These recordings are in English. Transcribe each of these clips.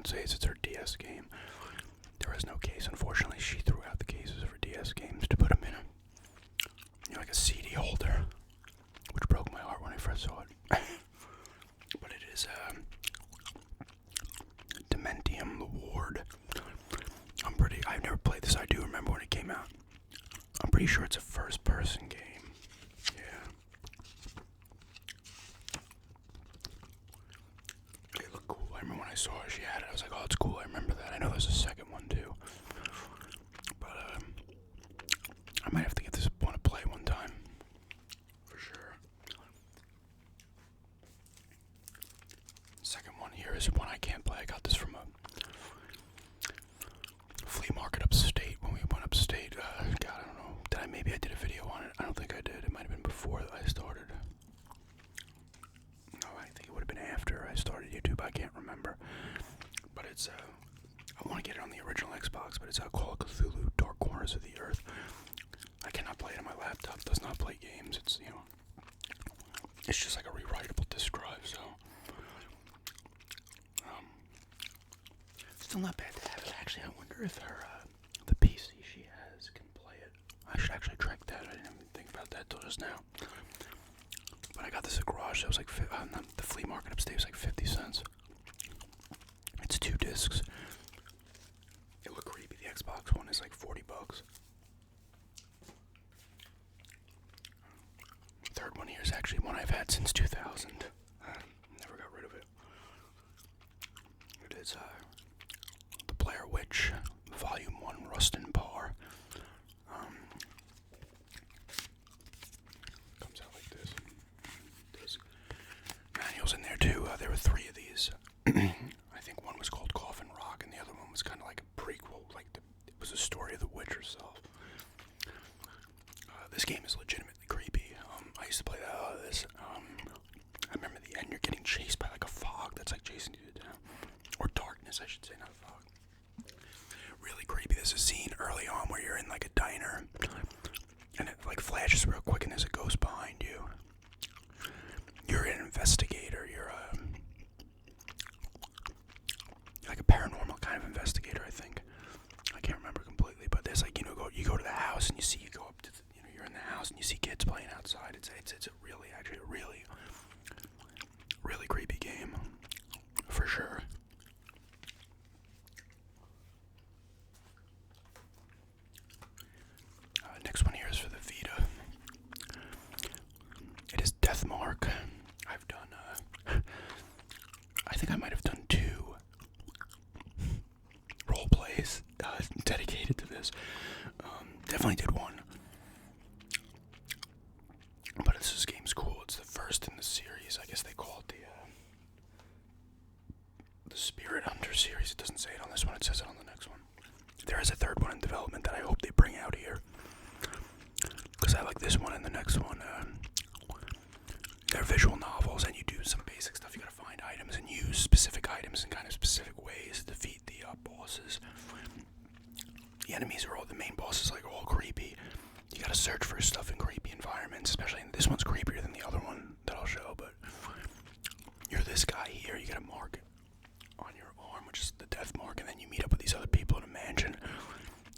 fiance is. It's her DS game. There is no case, unfortunately. She threw out the cases of her DS games to put them in like a CD holder, which broke my heart when I first saw it. But it is Dementium the Ward. I've never played this. I do remember when it came out. I'm pretty sure it's a first-person game. Yeah. It looked cool. I remember when I saw it, she had it. I was like, oh, it's cool. I remember that. I know there's a second one, too. But, I might have to get this one to play one time. For sure. Second one here is one I can't play. I got this from a flea market upstate when we went upstate. God, I don't know. Maybe I did a video on it. I don't think I did. It might have been before I started. No, I think it would have been after I started YouTube. I can't remember. But it's, I want to get it on the original Xbox, but it's Call of Cthulhu, Dark Corners of the Earth. I cannot play it on my laptop. It does not play games. It's, it's just like a rewritable disk drive, so. Still not bad to have it. Actually, I wonder if the PC she has can play it. I should actually track that. I didn't even think about that till just now. But I got this at Garage. It was like, the flea market upstairs was like 50 cents. It's 2 discs. It looked creepy. The Xbox one is like $40. Third one here is actually one I've had since 2000. Never got rid of it. It is The Blair Witch, Volume 1, Rust and Par. Comes out like this. There's manuals in there too. There were 3 of these. I think one was called Coffin Rock, and the other one was kind of like a prequel. It was a story of the witch herself. This game is legitimately creepy. I used to play this. I remember the end. You're getting chased by like a fog that's like chasing you down, or darkness, I should say, not a fog. Really creepy. There's a scene early on where you're in like a diner, and it like flashes real quick, and there's a ghost behind you. You're an investigator. You're like a paranormal kind of investigator, I think. I can't remember completely, but there's like, you go to the house and you go up to you're in the house and you see kids playing outside. It's a really creepy game, for sure. Next one here is for the Vita. It is Deathmark. I've done, I think I might have done 2 role plays dedicated to this. Definitely did one. But this game's cool. It's the first in the series. I guess they call it the Spirit Hunter series. It doesn't say it on this one. It says it on the next one. There is a 3rd one in development that I hope they bring out here, because I like this one and the next one. They're visual novels, and you do some basic stuff. You gotta find items and use specific items in kind of specific ways to defeat the bosses. The enemies are the main bosses, like all creepy. You gotta search for stuff in creepy environments, especially this one's creepier than the other one that I'll show, but you're this guy here, you gotta mark it on your arm, which is the death mark, and then you meet up with these other people in a mansion,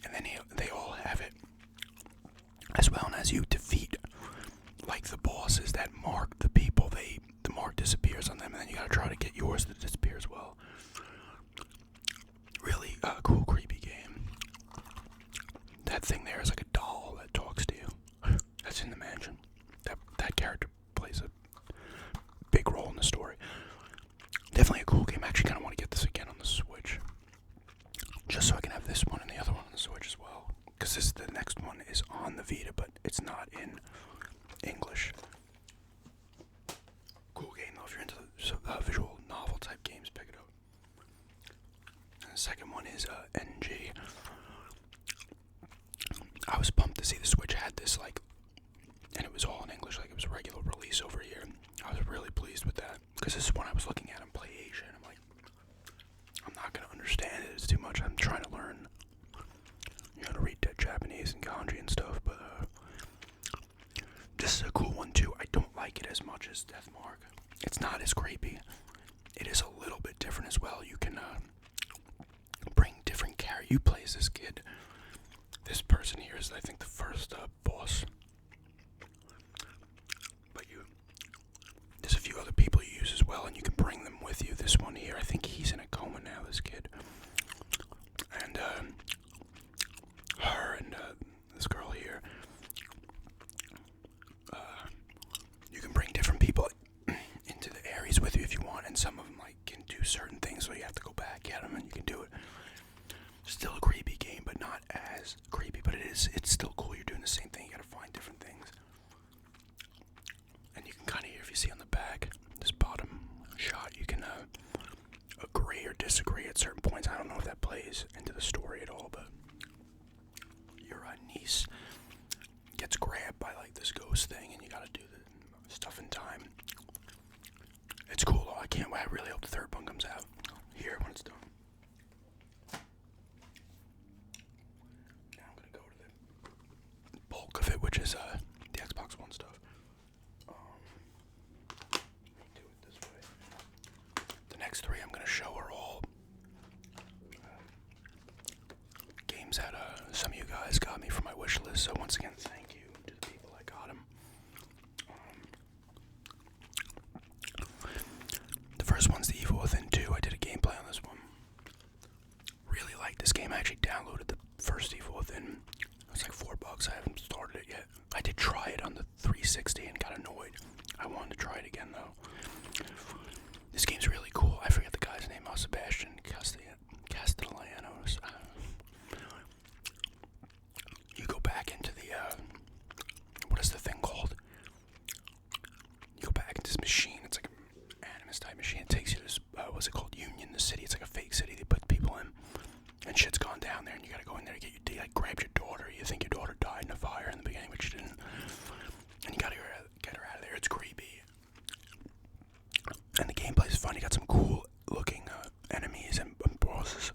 and then they all have it, as well as you defeat like the bosses that mark the people. The mark disappears on them, and then you gotta try to get yours to disappear as well. Really cool, creepy game. That thing there is like a doll that talks to you. That's in the mansion. That character plays a big role in the story. Definitely a cool game. I actually kind of want to get this again on the Switch, just so I can have this one and the other one on the Switch as well. Because the next one is on the Vita, but it's not in English. Cool game though. If you're into the visual novel type games, pick it up. And the second one is NG. I was pumped to see the Switch had this, and it was all in English, like it was a regular release over here. I was really pleased with that, because this is one I was looking at in Play Asia, and I'm like, I'm not going to understand it, it's too much. I'm trying to learn, to read Japanese and kanji and stuff, but this is a cool one too. I don't like it as much as Deathmark. It's not as creepy. It is a little bit different as well. You can You play as this kid. This person here is, I think, the first boss. But there's a few other people you use as well, and you can bring them with you. This one here, I think he's in a coma now, this kid. And her and this girl here. You can bring different people into the areas with you if you want, and some of them like can do certain things, so you have to go back at them, and you can do it. Still a creepy game, but not as creepy. But it's still cool. You're doing the same thing. You gotta find different things, and you can kind of hear, if you see on the back, this bottom shot, you can agree or disagree at certain points. I don't know if that plays into the story at all, but your niece gets grabbed by like this ghost thing, and you gotta do the stuff in time. It's cool though. I can't wait. I really hope the third one comes out here when it's done. Now I'm gonna go to the bulk of it, which is the Xbox One stuff. Let me do it this way. The next three I'm gonna show are all games that some of you guys got me from my wish list. So once again, thank you to the people that got them. The first one's The Evil Within 2. I did a gameplay on this one. Really liked this game. I actually downloaded the first Evil Within. It was like $4. I haven't started it yet. I did try it on the 360 and got annoyed. I wanted to try it again though. This game's really cool. I forget the guy's name. Sebastian Castellanos. You go back into the what is the thing called? You go back into this machine. It's like an Animus type machine. It takes you to this, what's it called? Union, the city. It's like a fake city they put people in. And shit's gone down there, and you gotta go in there to get you, like, grabbed your daughter. You think your daughter died in a fire in the beginning, but she didn't. And you gotta get her out of there. It's creepy. And the gameplay's fun. You got some cool looking enemies and bosses.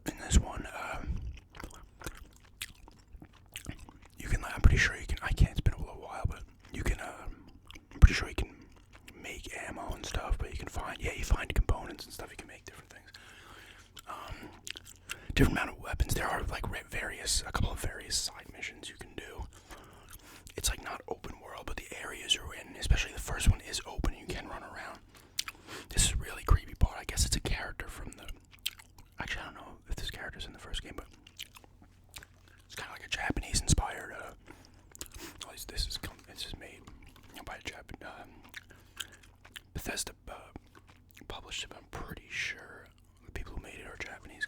In this one, you can, I'm pretty sure you can, I can't, it's been a little while, but you can, I'm pretty sure you can make ammo and stuff, but you can find, you find components and stuff, you can make different things. Different amount of weapons. There are like a couple of various side missions you can do. It's like not open world, but the areas you're in, especially the first one, is open. You can run around. This is really creepy part. I guess it's a character from the. Actually, I don't know if this character's in the first game, but it's kind of like a Japanese-inspired. At least this is made by a Japanese. Bethesda published it, but I'm pretty sure the people who made it are Japanese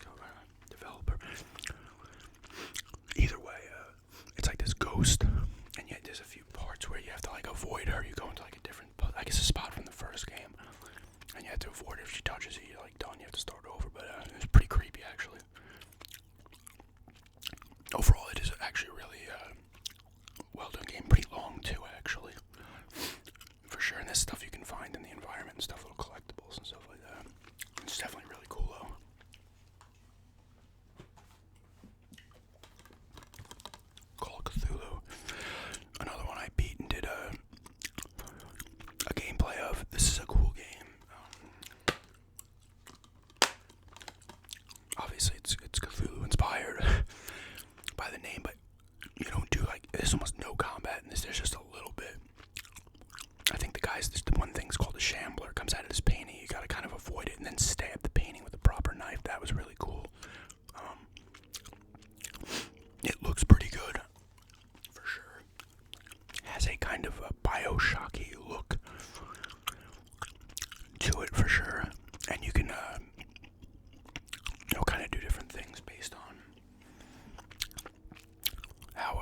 developer. Either way, it's like this ghost, and yet there's a few parts where you have to like avoid her. You go into like a different, I guess, a spot from the first game, and you have to avoid her. If she touches you, you're like done. You have to start over. But it's pretty creepy, actually. Overall, it is actually really well done game. Pretty long too, actually, for sure. And there's stuff you can find in the environment and stuff, little collectibles and stuff like that. It's definitely really cool, though. Call of Cthulhu. Another one I beat and did a gameplay of. This is a cool game. Obviously, it's Cthulhu inspired by the name, but you don't do like, there's almost no combat in this. There's just a little bit. I think the one thing's called a shambler. It comes out of this painting. You gotta kind of avoid it and then stab the painting with a proper knife. That was really cool. It looks pretty good, for sure. Has a kind of a Bioshocky look to it, for sure. And you can, kind of do different things based on how,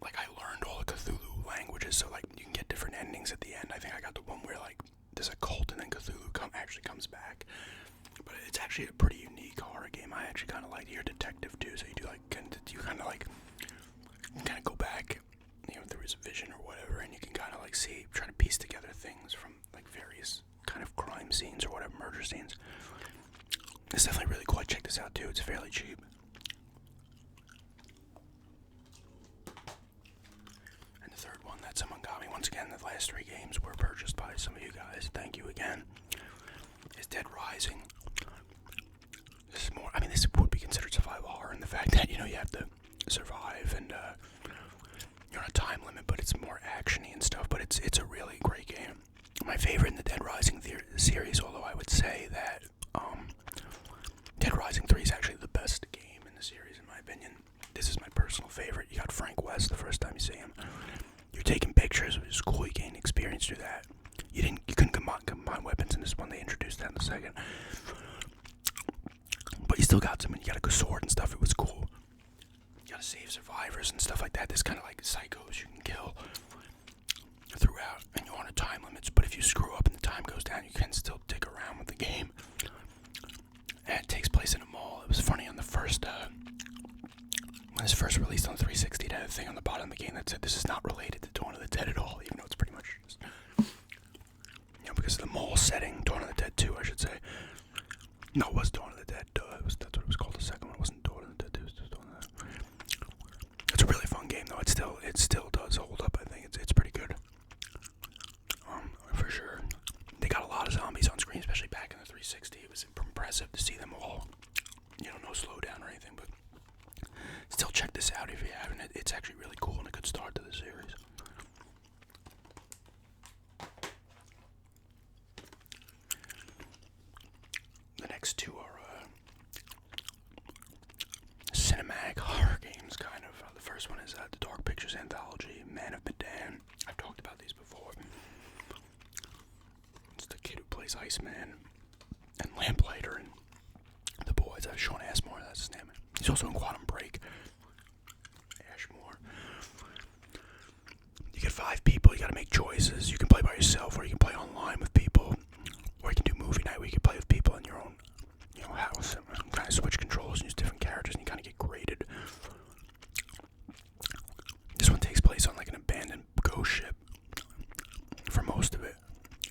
like, I learned all the Cthulhu languages, so, like, you can get different endings at the end. I think I got the one where, like, there's a cult and then Cthulhu actually comes back. But it's actually a pretty unique horror game. I actually kind of like. You're a detective, too, so you do, like, you kind of, like, kind of go back, if there is a vision or whatever, and you can kind of, like, try to piece together things from, like, various kind of crime scenes or whatever, murder scenes. It's definitely really cool. I checked this out, too. It's fairly cheap. And the third one that someone got me, once again, the last three games were purchased by some of you guys. Thank you again. Is Dead Rising. be considered survival horror, and the fact that, you know, you have to survive, and you're on a time limit, but it's more actiony and stuff, but it's a really great game. My favorite in the Dead Rising series, although I would say that Dead Rising 3 is actually the best game in the series, in my opinion. This is my personal favorite. You got Frank West the first time you see him. You're taking pictures, which is cool. You gain experience through that. You couldn't combine weapons in this one. They introduced that in a second. But you still got some, and you got a good sword and stuff. It was cool. You gotta save survivors and stuff like that. There's kind of like psychos you can kill throughout, and you're on a time limits. But if you screw up and the time goes down, you can still dick around with the game. And it takes place in a mall. It was funny on the first, when this first released on 360, it had a thing on the bottom of the game that said this is not related to Dawn of the Dead at all, even though it's pretty much just, you know, because of the mall setting. Dawn of the Dead 2, I should say. No, it was Dawn of the Dead. That's what it was called. The second one. It wasn't Dawn of the Dead. It was just Dawn of the Dead. It's a really fun game, though. It still does hold up. I think it's pretty good. For sure. They got a lot of zombies on screen, especially back in the 360. It was impressive to see them all. You know, no slowdown or anything, but still check this out if you haven't. It's actually really cool and a good start to the series. The next two are cinematic horror games, kind of. The first one is the Dark Pictures Anthology, Man of Medan. I've talked about these before. It's the kid who plays Iceman and Lamplighter and The Boys. Sean Ashmore, that's his name. He's also in Quantum Break. Ashmore. You get 5 people, you gotta make choices. You can play by yourself, or you can play online with people. Or you can do movie night where you can play with people in your own, you know, house. And kind of switch controls and use different characters, and you kind of get graded. This one takes place on like an abandoned ghost ship for most of it.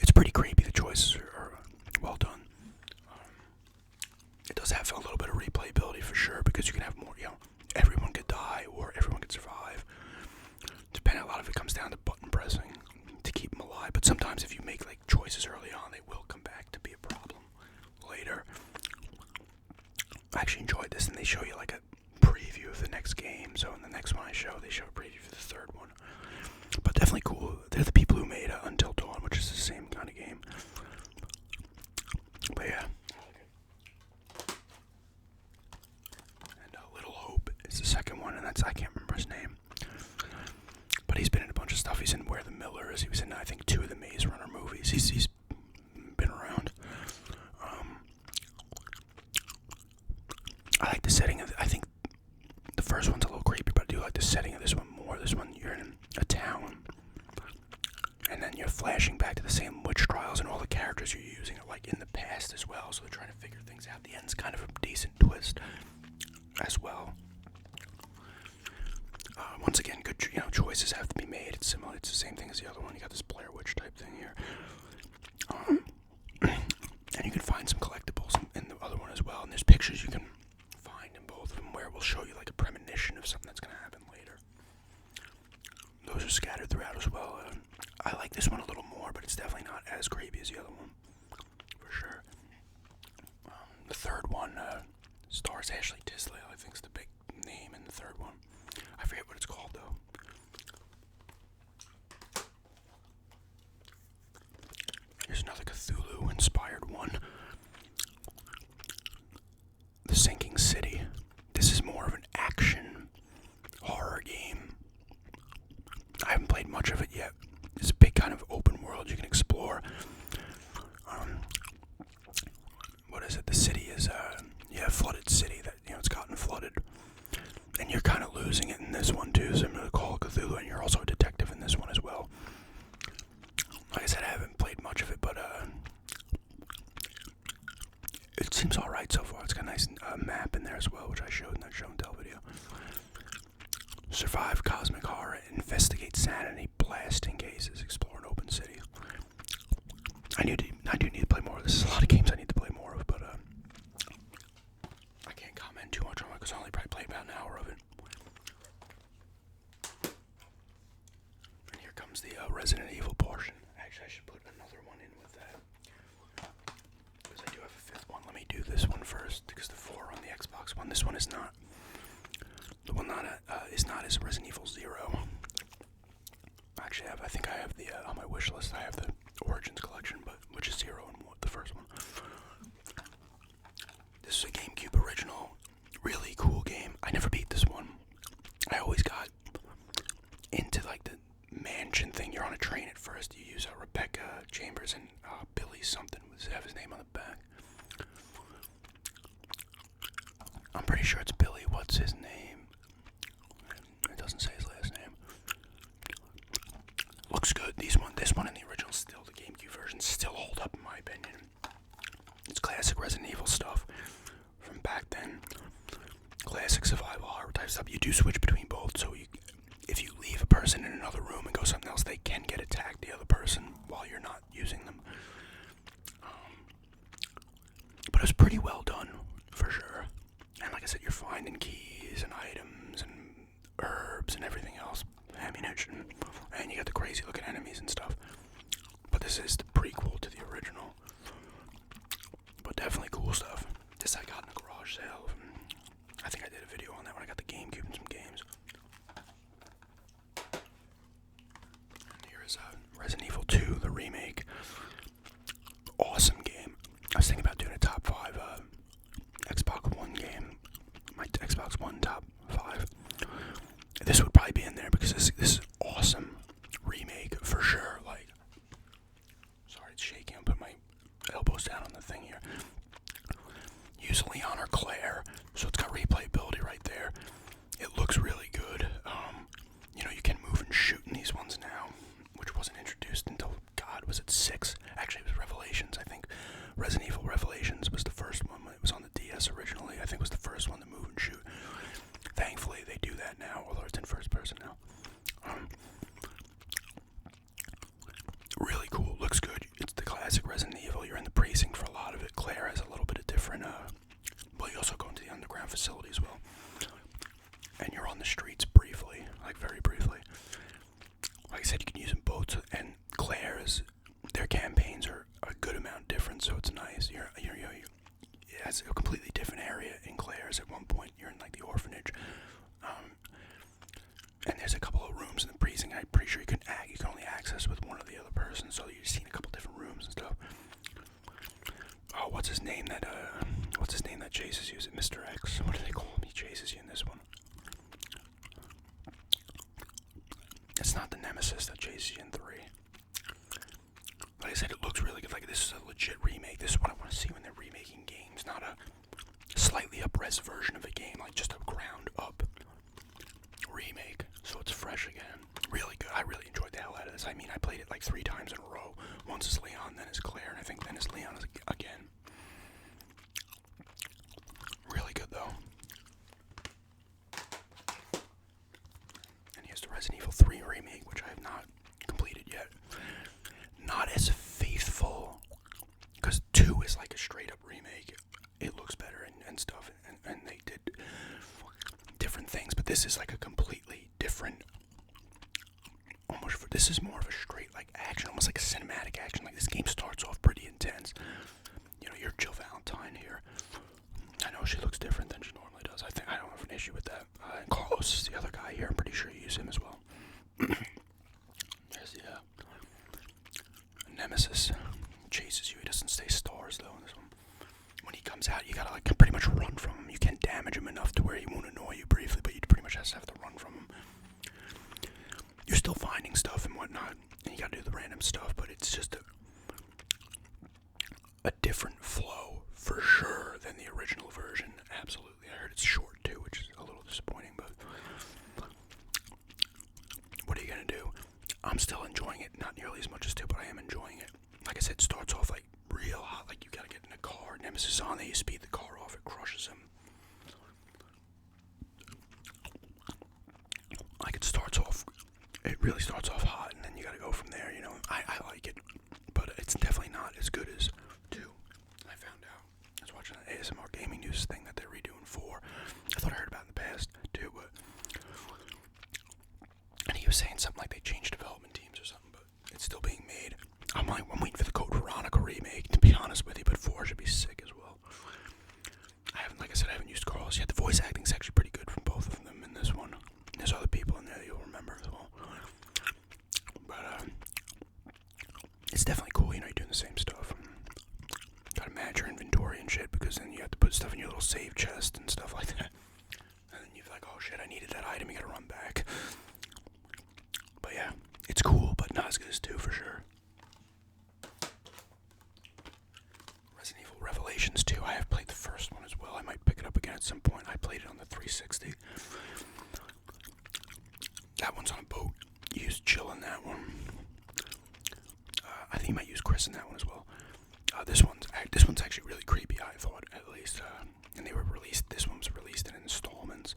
It's pretty creepy. The choices are well done. It does have a little bit of replayability for sure, because you can have more, you know, everyone could die or everyone could survive. Depending, a lot of it comes down to button pressing to keep them alive, but sometimes if you make like choices early on, they will come back to be a problem later. I actually enjoyed this, and they show you like a preview of the next game. So in the next one they show a preview for the third one. But definitely cool. They're the people who made Until Dawn, which is the same kind of game. But yeah. And Little Hope is the second one, and I can't remember his name. But he's been in a bunch of stuff. He's in Where the Miller Is. He was in, I think, 2 of the Maze Runner movies. He's been around. I like the setting of I think the first one's a little creepy, but I do like the setting of this one more. This one, you're in a town, and then you're flashing back to the same witch trials, and all the characters you're using are like in the past as well, so they're trying to figure things out. The end's kind of a decent twist as well. Once again, good, you know, choices have to be made. It's similar. It's the same thing as the other one. You got this Blair Witch type thing here. And you can find some collectibles in the other one as well. And there's pictures you can find in both of them where it will show you like a premonition of something that's going to happen later. Those are scattered throughout as well. I like this one a little more, but it's definitely not as creepy as the other one, for sure. The third one stars Ashley Tisdale. I think is the big name in the third one. I forget what it's called though. Here's another Cthulhu-inspired one. The Sinking City. This is more of an action horror game. I haven't played much of it yet. It's a big kind of open world you can explore. What is it? The city is a flooded city that, you know, it's gotten flooded. And you're kind of losing it in this one too, similar to Call of Cthulhu, and you're also a detective in this one as well. Like I said, I haven't played much of it, but it seems alright so far. It's got a nice map in there as well, which I showed in that show and tell video. Survive cosmic horror, investigate sanity, blasting cases, explore an open city. I do need to play more of this. There's a lot of games I need to play more of, but I can't comment too much on it because I only probably played about an hour of it. And here comes the Resident Evil portion. Actually, I should put another one in with that, because I do have a 5th one. Let me do this one first, because the 4 on the Xbox One. This stuff. You do switch between both, so if you leave a person in another room and go something else, they can get attacked, the other person, while you're not using them. But it was pretty well done, for sure. And like I said, you're finding keys and items and herbs and everything else, ammunition, and you got the crazy looking enemies and stuff. But this is the prequel to the original. But definitely cool stuff. This I got in a garage sale. I think I did a video on that when I got the GameCube and some games. And here is Resident Evil 2, the remake. Awesome game. I was thinking about doing a top 5 Xbox One game. My Xbox One top 5. This would probably be in there because this is awesome remake for sure. Like, sorry, it's shaking. I'll put my elbows down on the thing here. Use Leon or Claire, so it's got replayability right there. It looks really good. You can move and shoot in these ones now, which wasn't introduced until, God, was it 6? Actually, it was Revelations, I think. Resident Evil Revelations was the first one. It was on the DS originally. I think it was the first one to move and shoot. Thankfully, they do that now, although it's in first person now. Really cool. Looks good. It's the classic Resident Evil. You're in the precinct for a lot of it. Claire has a little bit of different, but you also go into the underground facility as well. And you're on the streets briefly, like very briefly. Like I said, you can use them both. And Claire's, their campaigns are a good amount different, so it's nice. It has a completely different area in Claire's. At one point, you're in like the orphanage. And there's a couple of rooms in the precinct. I'm pretty sure you can only access with one or the other person. So you've seen a couple different rooms and stuff. Oh, what's his name that chases you? Is it Mr. X? What do they call him? He chases you in this one. It's not the Nemesis that chases you in 3. Like I said, it looks really good. Like, this is a legit remake. This is what I want to see when they're remaking games, not a slightly up-res version of a game, like just a ground-up remake, so it's fresh again. Really good. I really enjoyed the hell out of this. I mean, I played it like 3 times in a row. Once as Leon, then as Claire, and I think then as Leon again. Really good, though. And here's the Resident Evil 3 remake, which I have not completed yet. Not as faithful, because 2 is like a straight-up remake. It looks better and stuff, and they did different things, but this is like a completely different, this is more of a straight like action, almost like a cinematic action. Like, this game starts off pretty intense. You're Jill Valentine here. I know she looks different than she normally does. I don't have an issue with that. And Carlos is the other guy here. I'm pretty sure you use him as well. There's the Nemesis chases you. He doesn't stay stars though in this one. When he comes out, you gotta like pretty much run from him. You can't damage him enough to where he won't annoy you briefly, but you pretty much have to run from him. You're still finding stuff and whatnot, and you gotta do the random stuff, but it's just a different flow for sure than the original version. Absolutely. I heard it's short too, which is a little disappointing, but what are you gonna do? I'm still enjoying it, not nearly as much as 2, but I am enjoying it. Like I said, it starts off like real hot, like you gotta get in a car. Nemesis is on there, you speed the car off, it crushes him. Like, it really starts off hot, and then you gotta go from there, I like it, but it's definitely not as good as 2. I found out. I was watching an ASMR Gaming News thing that they're redoing 4. I thought I heard about it in the past, too, but and he was saying something like they changed development teams or something, but it's still being made. I'm waiting for the Code Veronica remake, to be honest with you, but 4 should be sick as well. Like I said, I haven't used Carlos yet. The voice acting's actually pretty good from both of them in this one. There's other people in there that you'll remember as well. But, it's definitely cool, you're doing the same stuff. Gotta manage your inventory and shit, because then you have to put stuff in your little save chest and stuff like that. And then you're like, oh shit, I needed that item, you gotta run back. But yeah, it's cool, but not as good as 2 for sure. Resident Evil Revelations 2, I have played the first one as well. I might pick it up again at some point. I played it on the 360. That one's on a boat. You use Jill in that one. I think you might use Chris in that one as well. This one's actually really creepy, I thought, at least. And this one was released in installments.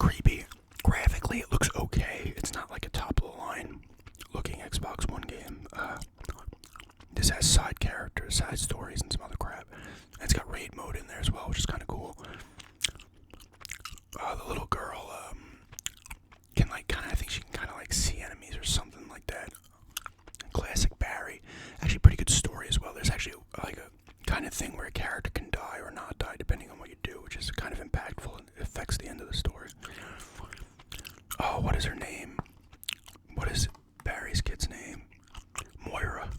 creepy. Graphically, it looks okay. It's not like a top-of-the-line looking Xbox One game. This has side characters, side stories, and some other crap. And it's got raid mode in there as well, which is kind of cool. The little girl can I think she can kind of like see enemies or something like that. Classic Barry. Actually, pretty good story as well. There's actually like a kind of thing where a character can die or not die depending on what you do, which is kind of impactful and affects the end of the story. Oh, what is her name? What is Barry's kid's name? Moira.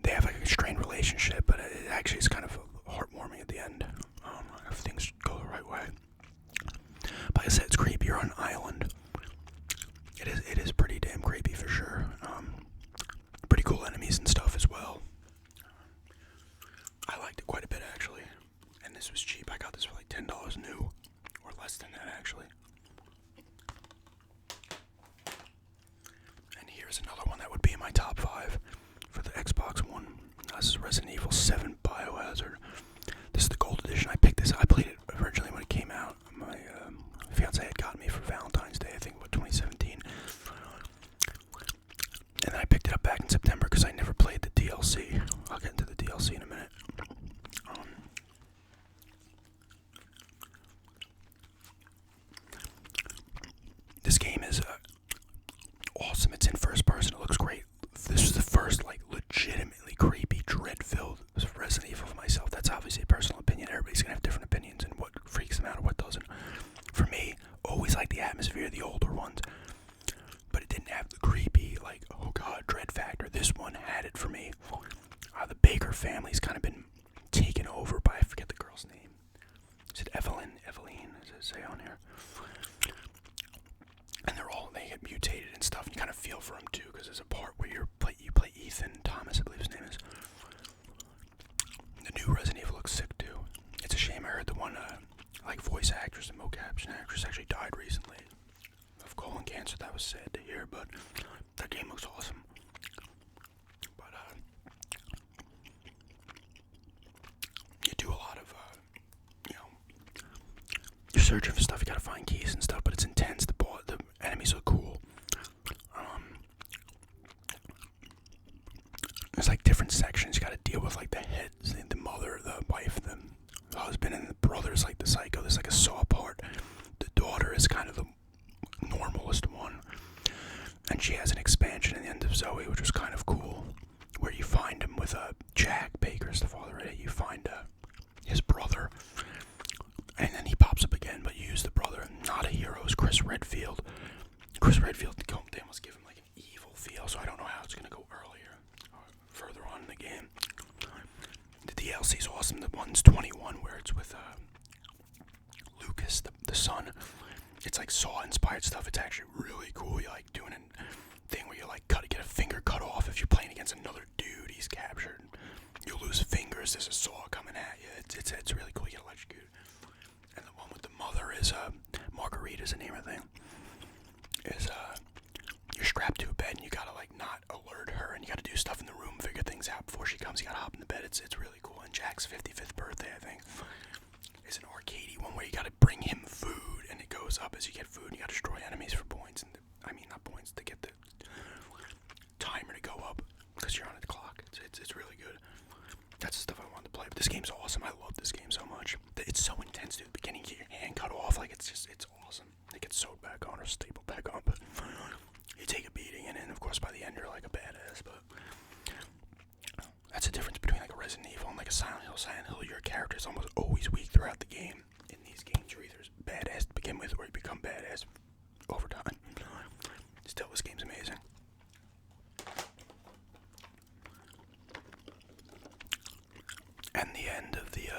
They have like a strained relationship, but it actually is kind of heartwarming at the end. If things go the right way. But like I said, it's creepy. You're on an island. It is pretty damn creepy for sure. Pretty cool enemies and stuff as well. I liked it quite a bit actually. And this was cheap. I got this for like $10 new. Or less than that actually. And here's another one that would be in my top 5 for the Xbox One. This is Resident Evil 7 Biohazard. This is the gold edition. I picked this. I played it originally when it came out. My fiance had gotten me for Valentine's Day, I think, 2017. And then I picked it up back in September because I never played the DLC. I'll get into the DLC in a minute. This game is awesome. It's in first person. It looks great. This was the first, like, legitimately creepy, dread-filled Resident Evil for myself. That's obviously a personal opinion. Everybody's gonna have different opinions and what freaks them out or what doesn't. For me, always like the atmosphere of the older ones, but it didn't have the creepy, like, oh god, dread factor. This one had it for me. The Baker family's kind of been taken over by, I forget the girl's name. Is it Evelyn? Does it say on here? And they get mutated and stuff, and you kind of feel for them too, because there's a part where you play Ethan Thomas, I believe his name is. The new Resident Evil looks sick too. It's a shame I heard the one, like voice actress and motion actress actually died recently of colon cancer. That was sad to hear, but that game looks awesome. But you do a lot of, you're searching for stuff. You gotta find keys and stuff, but it's intense. The enemies are cool. There's like different sections. You gotta deal with like the heads, the mother, the wife, the husband, and the brother's like the psycho. There's like a saw part. The daughter is kind of the normalest one, and she has an expansion in the end of Zoe, which was kind of cool, where you find him with Jack Baker's the father. Right? You find his brother, and then he pops up again, but you use the brother. Not a hero is Chris Redfield. They must give him like an evil feel, so I don't know how it's gonna go earlier or further on in the game. The DLC's awesome. The one's 21, where it's with Lucas, the son. It's like Saw-inspired stuff. It's actually really cool. You like doing a thing where you like get a finger cut off if you're playing against another dude. He's captured. You lose fingers. There's a saw coming at you. It's really cool. You get electrocuted. And the one with the mother is Margarita's the name of the thing. Is you're strapped to a bed and you gotta like not alert her, and you gotta do stuff in the room, figure things out before she comes. You gotta hop in the bed. It's really cool. And Jack's 55th birthday, I think, is an arcadey one where you gotta bring him food, and it goes up as you get food. And you gotta destroy enemies for points, and not points, to get the timer to go up because you're on the clock. It's really good. That's the stuff I wanted to play. But this game's awesome. I love this game so much. It's so intense, dude. At the beginning, you get your hand cut off. Like it's awesome. It gets sewed back on or stapled back on, but you take a beating, and then of course by the end you're like a badass. But that's the difference between like a Resident Evil and like a Silent Hill. Silent Hill, your character is almost always weak throughout the game. In these games, you're either badass to begin with, or you become badass over time. Still, this game's amazing. And the end of the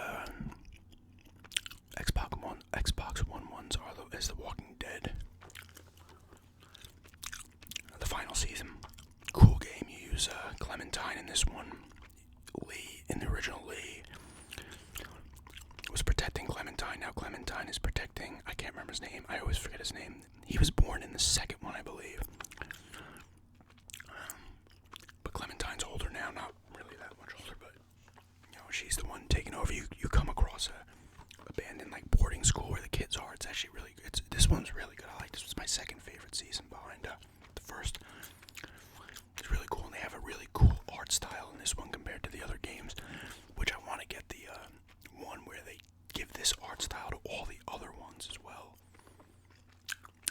Xbox One ones is The Walking Dead. The final season. Cool game. You use Clementine in this one. Lee, in the original Lee, was protecting Clementine. Now Clementine is protecting, I can't remember his name. I always forget his name. He was born in the second one, I believe. But Clementine's older now. Not really that much older, but she's the one taking over. You come across a abandoned like boarding school where the kids are. It's actually really good. third season behind the first. It's really cool, and they have a really cool art style in this one compared to the other games, which I want to get the one where they give this art style to all the other ones as well.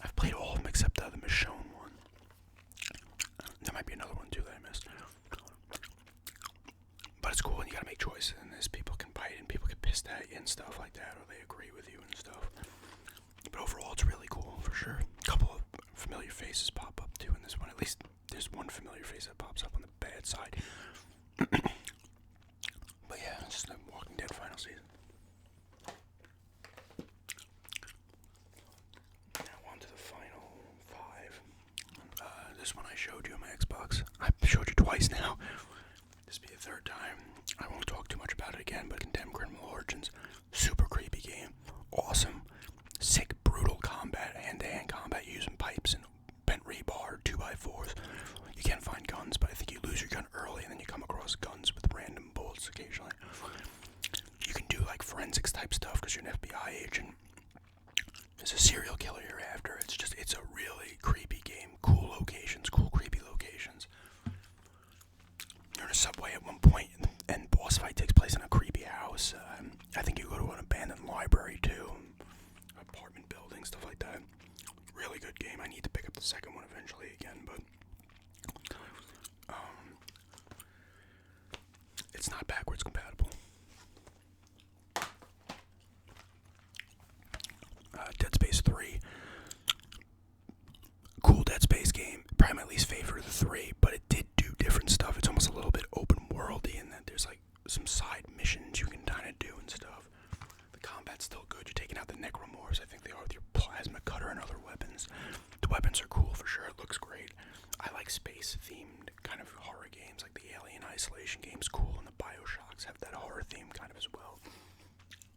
I've played all of them except the Michonne one. There might be another one too that I missed. But it's cool, and you gotta make choices in this. People can bite and people get pissed at you and stuff like that, or they agree with you and stuff. But overall, it's really cool for sure. A couple of familiar faces pop up too in this one. At least there's one familiar face that pops up on the bad side. But yeah, it's just the Walking Dead final season. Now on to the final 5. This one I showed you on my Xbox. I showed you twice now. This will be the third time. I won't talk too much about it again, but Condemned Criminal Origins. Super creepy game. Awesome. Sick, brutal combat, hand-to-hand combat using pipes and bent rebar, 2x4s. You can't find guns, but I think you lose your gun early and then you come across guns with random bullets occasionally. You can do like forensics type stuff because you're an FBI agent. There's a serial killer you're after. It's a really creepy game. Cool locations, cool creepy locations. You're in a subway at one point, and boss fight takes place in a creepy house. I think you go to an abandoned library too, apartment building, stuff like that. Really good game. I need to pick up the second one eventually again, but it's not backwards compatible. Dead Space 3. Cool Dead Space game. Probably my least favorite of the 3, but it did do different stuff. It's almost a little bit open worldy in that there's like some side missions you can kind of do and stuff. The combat's still good. You're taking out the necromorphs. I think they are with your plasma cutter and other weapons. The weapons are cool for sure. It looks great. I like space-themed kind of horror games, like the Alien Isolation game's cool, and the Bioshocks have that horror theme kind of as well.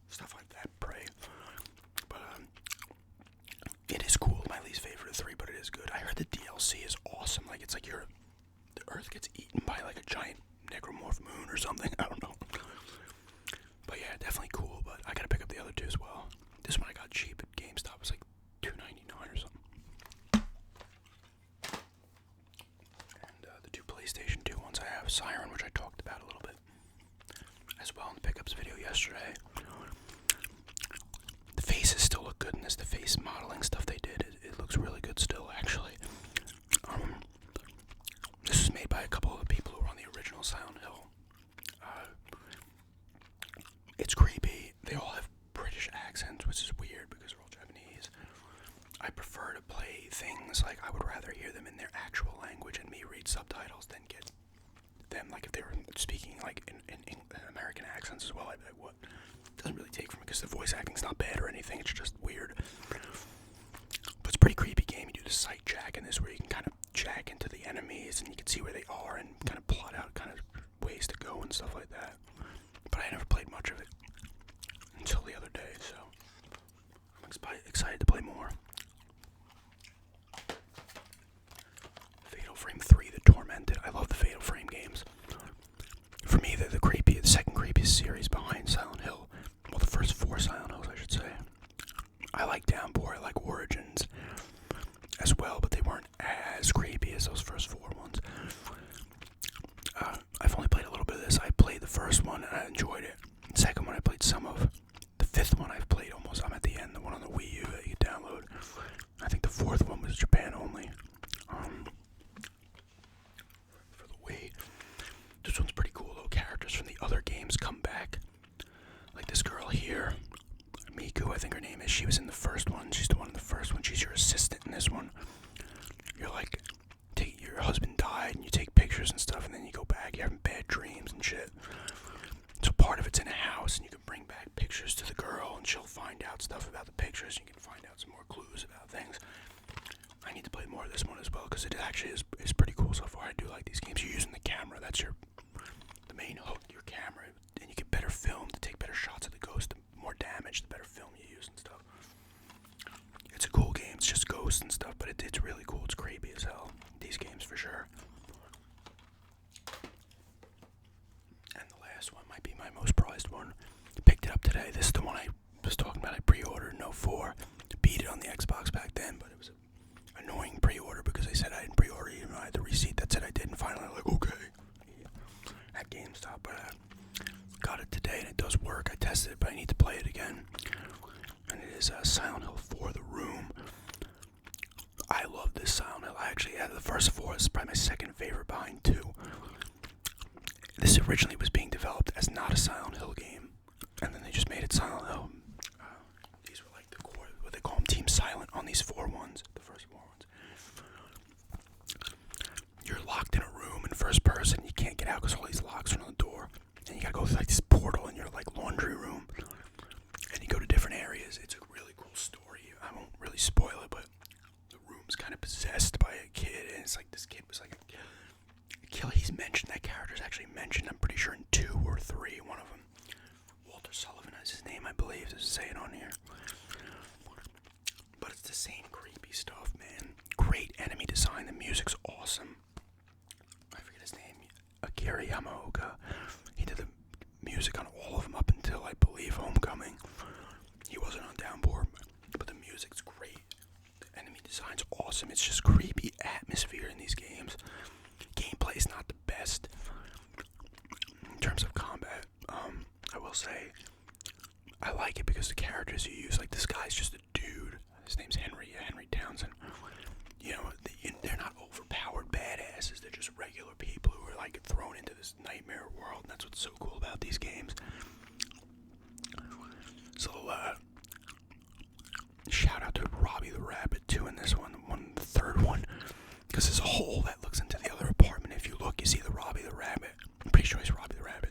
Stuff like that, Prey. But it is cool. My least favorite of 3, but it is good. I heard the DLC is awesome. Like it's like the Earth gets eaten by like a giant necromorph moon or something. I don't know. But yeah, definitely cool. But I gotta pick up the other 2 as well. This one I got cheap at GameStop. It was like $2.99 or something. And the 2 PlayStation 2 ones I have, Siren, which I talked about a little bit as well in the pickups video yesterday. The faces still look good in this. The face modeling stuff they did, it looks really good still, actually. This was made by a couple of people who were on the original Silent Hill. It's creepy. They all have British accents, which is weird because they're all Japanese. I prefer to play things like I would rather hear them in their actual language and me read subtitles than get them, like if they were speaking like in American accents as well. I'd be like, what? Doesn't really take from it because the voice acting's not bad or anything. It's just weird. But it's a pretty creepy game. You do the sight jack in this where you can kind of jack into the enemies and you can see where they are and kind of plot out kind of ways to go and stuff like that. But I never played much of it until the other day, so I'm excited to play more. Fatal Frame 3, The Tormented. I love the Fatal Frame games. For me, they're the second creepiest series behind Silent Hill. Well, the first 4 Silent Hills, I should say. I like Downpour, I like Origins as well, but they weren't as creepy as those first 4 ones. I've only played a little bit of this. I played the first one and I enjoyed it. The second one I played some of. The 5th one I've played almost. I'm at the end, the one on the Wii U that you can download. I think the 4th one was Japan only. For the Wii. This one's pretty cool though. Characters from the other games come back. Like this girl here, Miku, I think her name is. She was in the first one. She's the one in the first one. She's your assistant in this one. You're like, your husband died and you take pictures and stuff and then you go back. You're having bad dreams and shit. So part of it's in a house and you can bring back pictures to the girl and she'll find out stuff about the pictures. You can find out some more clues about things. I need to play more of this one as well because it actually is pretty cool so far. I do like these games. You're using the camera. That's the main hook, your camera. And you get better film to take better shots of the ghost. The more damage, the better film you use and stuff. It's a cool game. It's just ghosts and stuff, but it's really cool. It's creepy as hell. These games for sure. And the last one might be my most prized one. Picked it up today. This is the one I was talking about. I pre-ordered in 04. Beat it on the Xbox back then, but it was annoying pre-order because I said I didn't pre-order, even though I had the receipt that said I did, and finally I'm like, okay, at GameStop, but I got it today and it does work. I tested it, but I need to play it again, and it is Silent Hill 4: The Room. I love this Silent Hill. I actually, out of the first 4, it's probably my second favorite behind 2. This originally was being developed as not a Silent Hill game, and then they just made it Silent Hill. These were like the core, what they call them, Team Silent on these 4 ones, the first 4 ones. You're locked in a room in first person. You can't get out because all these locks are on the door, and you gotta go through like this portal in your like laundry room, and you go to different areas. It's a really cool story. I won't really spoil it, but the room's kind of possessed by a kid, and it's like this kid was like a killer. He's mentioned, that character's actually mentioned, I'm pretty sure in 2 or 3, one of them. Walter Sullivan is his name, I believe, to say it on here. But it's the same creepy stuff, man. Great enemy design, the music's awesome. I forget his name, Akira Yamaoka. He did the music on all of them up until, I believe, Homecoming. He wasn't on Downpour, but the music's great. The enemy design's awesome. It's just creepy atmosphere in these games. Gameplay is not the best in terms of combat. I will say I like it because the characters you use, like this guy's just a dude. His name's Henry Townsend. You know, they're not overpowered badasses. They're just regular people who are like thrown into this nightmare world, and that's what's so cool about these games. So, shout out to Robbie the Rabbit too in this one, the third one, because there's a hole that looks into the other apartment. If you look, you see the Robbie the Rabbit. I'm pretty sure he's Robbie the Rabbit.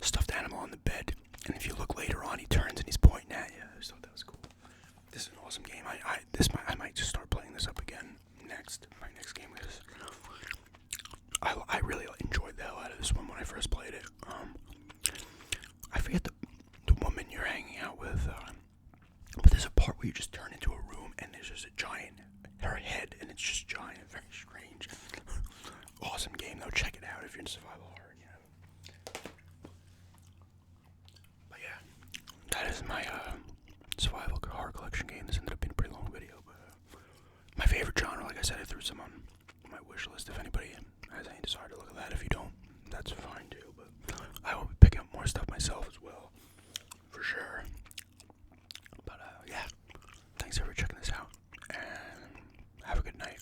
Stuffed animal on the bed. And if you look later on, he turns and he's pointing at you. I just thought that was cool. This is an awesome game. I might just start playing this up again next. My next game, because I really enjoyed the hell out of this one when I first played it. I forget the woman you're hanging out with, but there's a part where you just turn into a room and there's just a giant, her head, and it's just giant, very strange. Awesome game though. Check it out if you're into survival horror. But yeah, that is my survival horror collection game. This ended up being a pretty long video, but my favorite genre, like I said, I threw some on my wish list. If anybody has any desire to look at that, if you don't, that's fine too. But I will be picking up more stuff myself as well, for sure. But yeah, thanks for checking this out, and have a good night.